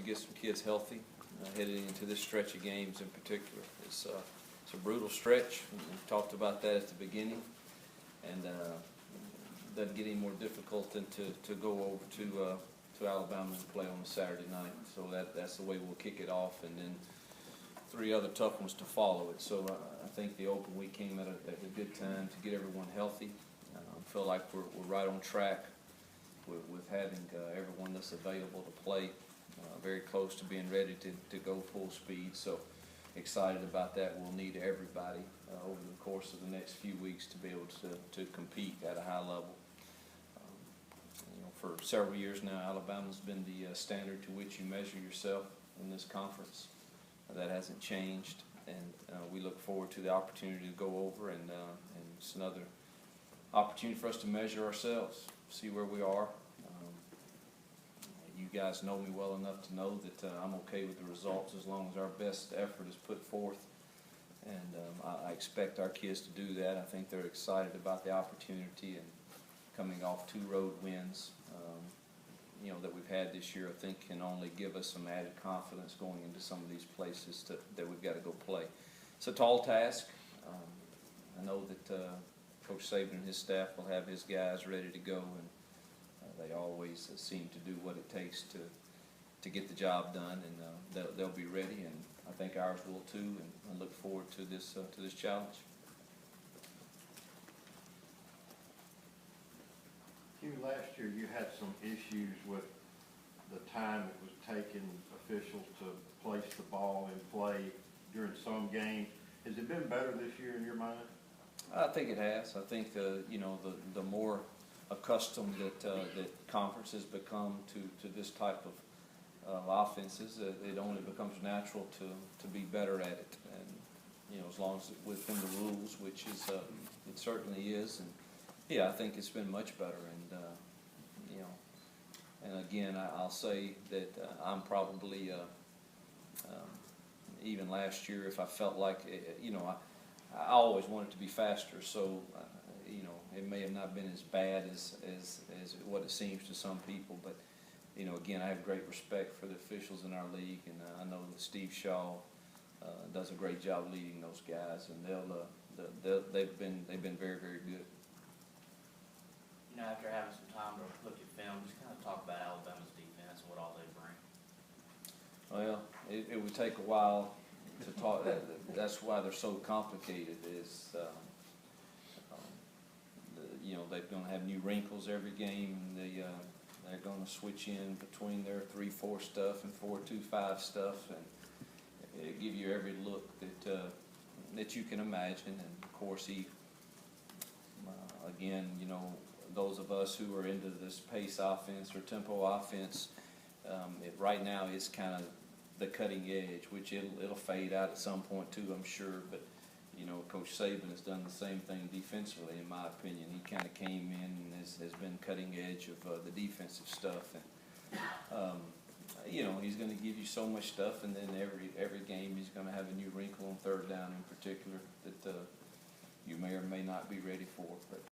get some kids healthy heading into this stretch of games in particular. It's a brutal stretch. We talked about that at the beginning, and doesn't get any more difficult than to go over to Alabama and play on a Saturday night. So that's the way we'll kick it off, and then 3 other tough ones to follow it. So I think the open week came at a good time to get everyone healthy. I feel like we're right on track with having everyone that's available to play, very close to being ready to go full speed. So excited about that. We'll need everybody over the course of the next few weeks to be able to compete at a high level. For several years now, Alabama's been the standard to which you measure yourself in this conference. That hasn't changed, and we look forward to the opportunity to go over, and it's another opportunity for us to measure ourselves, see where we are. You guys know me well enough to know that I'm okay with the results as long as our best effort is put forth, and I expect our kids to do that. I think they're excited about the opportunity, and coming off 2 road wins that we've had this year, I think can only give us some added confidence going into some of these places that we've got to go play. It's a tall task. I know that Coach Saban and his staff will have his guys ready to go, and they always seem to do what it takes to get the job done, and they'll be ready, and I think ours will too, and I look forward to this challenge. Hugh, last year you had some issues with the time it was taking officials to place the ball in play during some games. Has it been better this year in your mind? I think it has. I think the more accustomed that conferences become to this type of offenses, it only becomes natural to be better at it. And as long as it's within the rules, which is it certainly is. And yeah, I think it's been much better. And again, I'll say that I'm probably even last year, if I felt like I always wanted to be faster, so it may have not been as bad as what it seems to some people, but again, I have great respect for the officials in our league, and I know that Steve Shaw does a great job leading those guys, and they've been very, very good. After having some time to look at film, just kind of talk about Alabama's defense and what all they bring. Well, it would take a while to talk. That's why they're so complicated. Is they're going to have new wrinkles every game, and they're going to switch in between their 3-4 stuff and 4-2-5 stuff, and it give you every look that you can imagine. And of course, again, those of us who are into this pace offense or tempo offense, right now is kind of the cutting edge, which it'll fade out at some point too, I'm sure. But Coach Saban has done the same thing defensively, in my opinion. He kind of came in and has been cutting edge of the defensive stuff, and he's going to give you so much stuff, and then every game he's going to have a new wrinkle on 3rd down in particular that you may or may not be ready for. But